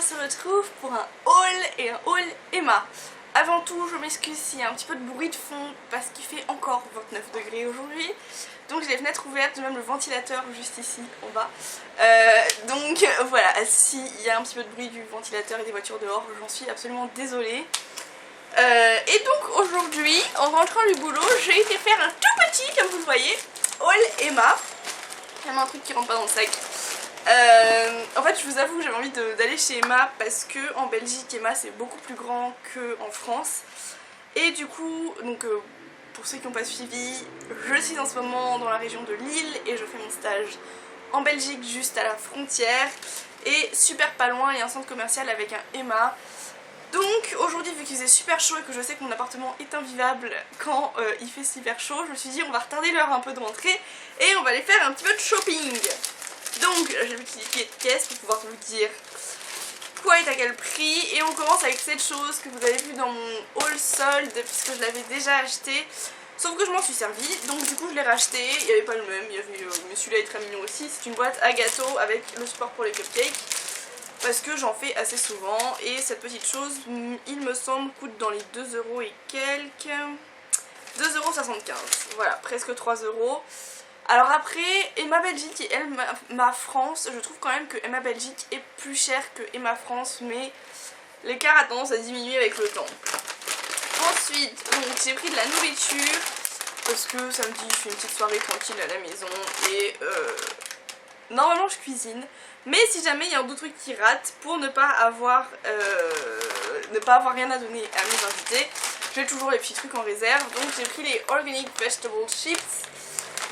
se retrouve pour un haul et un haul Emma. Avant tout, je m'excuse s'il y a un petit peu de bruit de fond parce qu'il fait encore 29 degrés aujourd'hui. Donc j'ai les fenêtres ouvertes, même le ventilateur juste ici en bas. Donc voilà, s'il y a un petit peu de bruit du ventilateur et des voitures dehors, j'en suis absolument désolée. Et donc aujourd'hui, en rentrant du boulot, j'ai été faire un tout petit, comme vous le voyez, haul Emma. Il y a un truc qui rentre pas dans le sac. En fait, je vous avoue que j'avais envie d'aller chez Emma parce que en Belgique, Emma c'est beaucoup plus grand qu'en France. Et du coup, donc pour ceux qui n'ont pas suivi, je suis en ce moment dans la région de Lille et je fais mon stage en Belgique juste à la frontière. Et super pas loin, il y a un centre commercial avec un Emma. Donc aujourd'hui, vu qu'il faisait super chaud et que je sais que mon appartement est invivable quand il fait super chaud, je me suis dit on va retarder l'heure un peu de rentrée et on va aller faire un petit peu de shopping. Donc j'ai mis les pieds de caisse pour pouvoir vous dire quoi est à quel prix. Et on commence avec cette chose que vous avez vu dans mon haul solde puisque je l'avais déjà acheté. Sauf que je m'en suis servi, donc du coup je l'ai racheté. Il n'y avait pas le même, il y avait, mais celui-là est très mignon aussi. C'est une boîte à gâteaux avec le support pour les cupcakes. Parce que j'en fais assez souvent. Et cette petite chose, il me semble, coûte dans les 2 € et quelques. 2,75 €. Voilà, presque 3 €. Alors après, Emma Belgique et Emma France, je trouve quand même que Emma Belgique est plus cher que Emma France, mais l'écart a tendance à diminuer avec le temps. Ensuite, j'ai pris de la nourriture, parce que samedi je fais une petite soirée tranquille à la maison, et normalement je cuisine, mais si jamais il y a d'autres trucs qui ratent, pour ne pas avoir rien à donner à mes invités, j'ai toujours les petits trucs en réserve. Donc j'ai pris les Organic Vegetable Chips.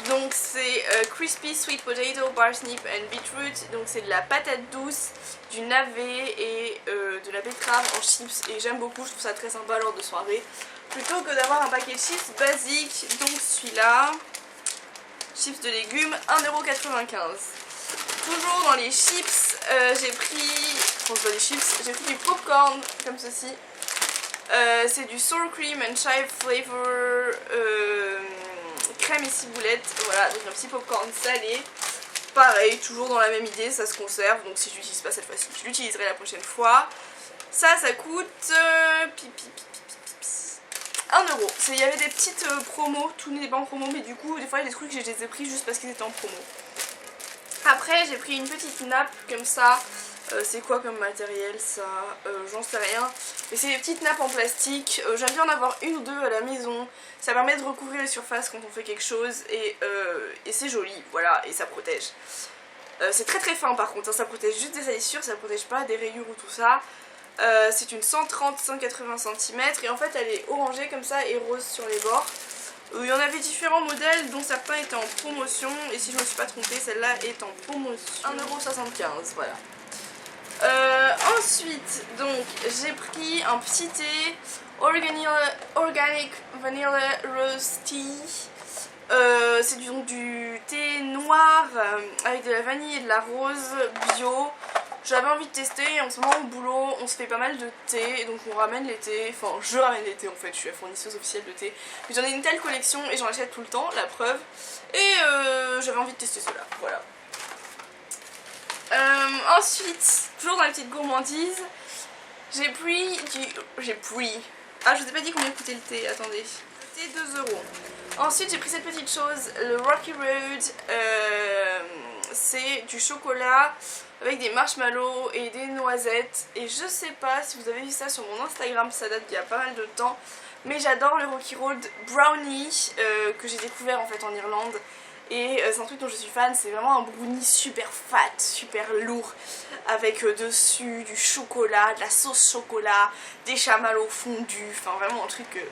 Donc c'est crispy sweet potato, parsnip and beetroot. Donc c'est de la patate douce, du navet et de la betterave en chips. Et j'aime beaucoup, je trouve ça très sympa lors de soirée. Plutôt que d'avoir un paquet de chips basique. Donc celui-là, chips de légumes, 1,95 €. Toujours dans les chips, j'ai pris, j'ai pris du popcorn comme ceci. C'est du sour cream and chive flavor, crème et ciboulette. Voilà, donc un petit popcorn salé. Pareil, toujours dans la même idée, ça se conserve. Donc si je l'utilise pas cette fois-ci, je l'utiliserai la prochaine fois. Ça coûte 1 €. Il y avait des petites promos, tout n'est pas en promo, mais du coup, des fois il y a des trucs que je les ai pris juste parce qu'ils étaient en promo. Après, j'ai pris une petite nappe comme ça. C'est quoi comme matériel ça? J'en sais rien. Mais c'est des petites nappes en plastique. J'aime bien en avoir une ou deux à la maison. Ça permet de recouvrir les surfaces quand on fait quelque chose. Et c'est joli, voilà, et ça protège. C'est très très fin par contre, hein, ça protège juste des salissures, ça protège pas des rayures ou tout ça. C'est une 130-180 cm et en fait elle est orangée comme ça et rose sur les bords. Il y en avait différents modèles dont certains étaient en promotion et si je me suis pas trompée, celle-là est en promotion. 1,75 €, voilà. Ensuite, donc j'ai pris un petit thé Organic Vanilla Rose Tea. C'est du thé noir avec de la vanille et de la rose bio. J'avais envie de tester. En ce moment au boulot on se fait pas mal de thé, donc on ramène les thés, enfin je ramène les thés en fait, je suis la fournisseuse officielle de thé. Mais j'en ai une telle collection et j'en achète tout le temps, la preuve. Et j'avais envie de tester cela, voilà. Ensuite, toujours dans la petite gourmandise, ah je vous ai pas dit combien coûtait le thé, attendez. Le thé 2 €. Ensuite j'ai pris cette petite chose, le Rocky Road, c'est du chocolat avec des marshmallows et des noisettes. Et je sais pas si vous avez vu ça sur mon Instagram, ça date d'il y a pas mal de temps. Mais j'adore le Rocky Road Brownie que j'ai découvert en fait en Irlande. Et c'est un truc dont je suis fan, c'est vraiment un brownie super fat, super lourd. Avec dessus du chocolat, de la sauce chocolat, des chamallows fondus. Enfin vraiment un truc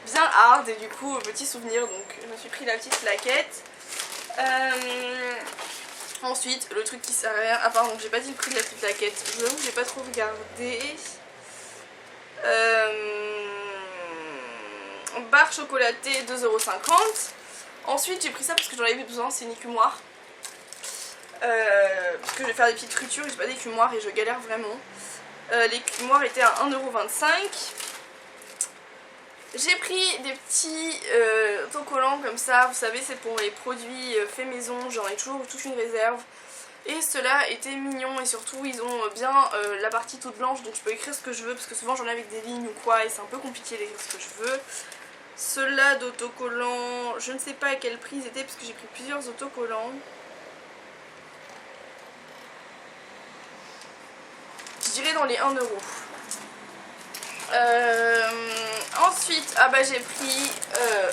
bien hard et du coup petit souvenir. Donc je me suis pris la petite plaquette. Ensuite, le truc qui sert à rien. Ah pardon, j'ai pas dit le prix de la petite plaquette. Je vous avoue que j'ai pas trop regardé. Barre chocolatée 2,50 €. Ensuite, j'ai pris ça parce que j'en avais besoin. C'est une écumoire. Parce que je vais faire des petites fritures et j'ai pas d'écumoire et je galère vraiment. L'écumoire était à 1,25 €. J'ai pris des petits autocollants comme ça, vous savez c'est pour les produits faits maison, j'en ai toujours toute une réserve. Et ceux-là étaient mignons et surtout ils ont bien la partie toute blanche, donc je peux écrire ce que je veux parce que souvent j'en ai avec des lignes ou quoi et c'est un peu compliqué d'écrire ce que je veux. Ceux-là d'autocollants, je ne sais pas à quel prix ils étaient parce que j'ai pris plusieurs autocollants. Je dirais dans les 1 €. Ensuite, ah bah j'ai pris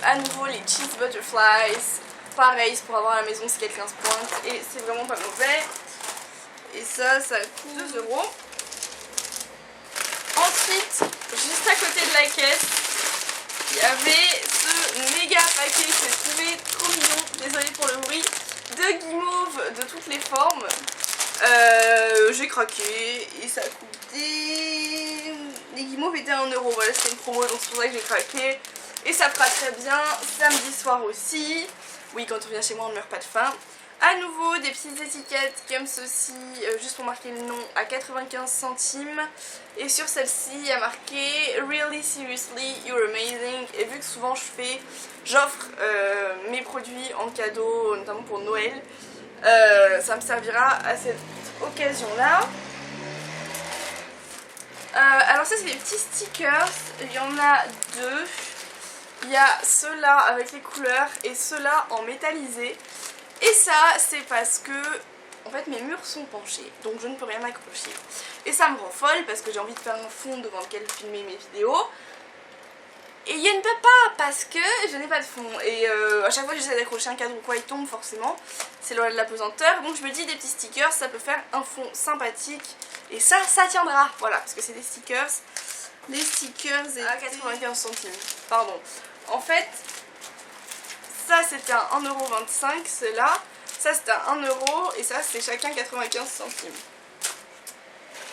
à nouveau les cheese butterflies. Pareil, c'est pour avoir à la maison si quelqu'un se pointe et c'est vraiment pas mauvais. Et ça coûte 2 €. Ensuite, juste à côté de la caisse, il y avait ce méga paquet que j'ai trouvé trop mignon, désolée pour le bruit, de guimauves de toutes les formes. J'ai craqué et ça coûtait... Les guimauves étaient à 1 €, voilà c'était une promo donc c'est pour ça que j'ai craqué. Et ça fera très bien samedi soir aussi. Oui, quand on vient chez moi on ne meurt pas de faim. À nouveau des petites étiquettes comme ceci, juste pour marquer le nom, à 95 centimes. Et sur celle-ci il y a marqué Really seriously you're amazing. Et vu que souvent j'offre mes produits en cadeau, notamment pour Noël, ça me servira à cette occasion là. Alors ça c'est des petits stickers, il y en a deux. Il y a ceux-là avec les couleurs et ceux-là en métallisé. Et ça c'est parce que en fait mes murs sont penchés donc je ne peux rien accrocher. Et ça me rend folle parce que j'ai envie de faire un fond devant lequel filmer mes vidéos. Et je ne peux pas parce que je n'ai pas de fond. Et à chaque fois que j'essaie d'accrocher un cadre ou quoi il tombe forcément. C'est loi de la pesanteur. Donc je me dis des petits stickers ça peut faire un fond sympathique. Et ça tiendra. Voilà parce que c'est des stickers. Les stickers étaient à 95 centimes. Pardon. En fait ça c'était un 1,25 €, ceux-là. Ça c'était un 1 € et ça c'est chacun 95 centimes.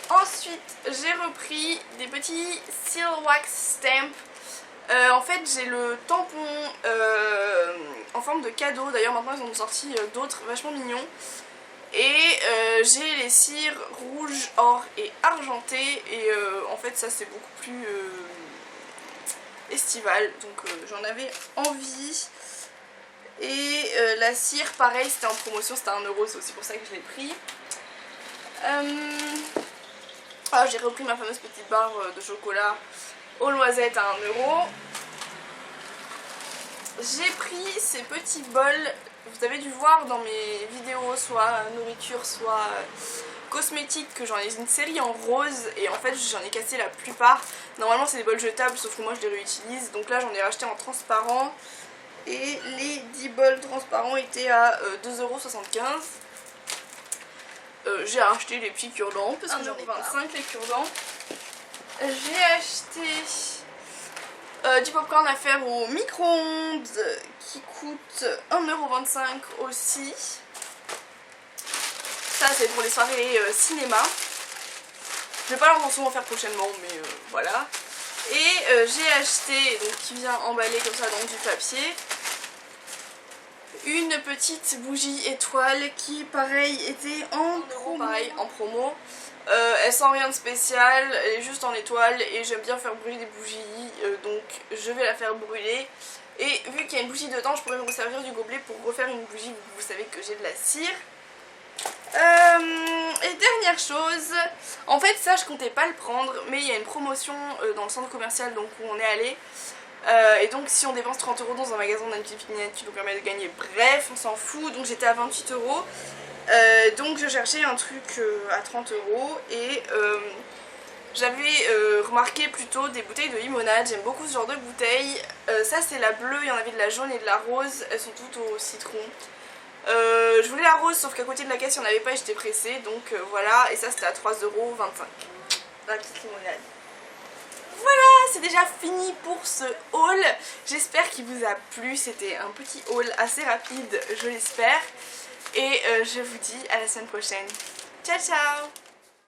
Ensuite j'ai repris des petits seal wax stamp. En fait j'ai le tampon en forme de cadeau. D'ailleurs maintenant ils en ont sorti d'autres vachement mignons. Et j'ai les cires rouges, or et argenté. Et en fait ça c'est beaucoup plus estival. Donc j'en avais envie. Et la cire pareil c'était en promotion, c'était à 1 €, c'est aussi pour ça que je l'ai pris. Ah, j'ai repris ma fameuse petite barre de chocolat aux noisettes à 1 €. J'ai pris ces petits bols, vous avez dû voir dans mes vidéos, soit nourriture, soit cosmétiques, que j'en ai une série en rose et en fait j'en ai cassé la plupart. Normalement c'est des bols jetables sauf que moi je les réutilise, donc là j'en ai racheté en transparent et les 10 bols transparents étaient à 2,75 €. J'ai acheté les petits cure-dents parce que j'en ai 25 les cure-dents. J'ai acheté du popcorn à faire au micro-ondes qui coûte 1,25 € aussi. Ça c'est pour les soirées cinéma. Je vais pas leur en souvent faire prochainement mais voilà. Et j'ai acheté, donc qui vient emballé comme ça dans du papier, une petite bougie étoile qui pareil était en promo. Elle sent rien de spécial, elle est juste en étoile et j'aime bien faire brûler des bougies, donc je vais la faire brûler. Et vu qu'il y a une bougie dedans, je pourrais me resservir du gobelet pour refaire une bougie, vous savez que j'ai de la cire. Et dernière chose, en fait ça je comptais pas le prendre, mais il y a une promotion dans le centre commercial donc où on est allé. Et donc si on dépense 30 € dans un magasin d'Anne-Philippe qui nous permet de gagner, bref on s'en fout, donc j'étais à 28 €. Donc je cherchais un truc à 30 € et j'avais remarqué plutôt des bouteilles de limonade. J'aime beaucoup ce genre de bouteilles. Ça c'est la bleue, il y en avait de la jaune et de la rose, elles sont toutes au citron. Je voulais la rose sauf qu'à côté de la caisse il n'y en avait pas et j'étais pressée, donc voilà. Et ça c'était à 3,25 €, la petite limonade. Voilà, c'est déjà fini pour ce haul. J'espère qu'il vous a plu, c'était un petit haul assez rapide, je l'espère. Et je vous dis à la semaine prochaine. Ciao ciao!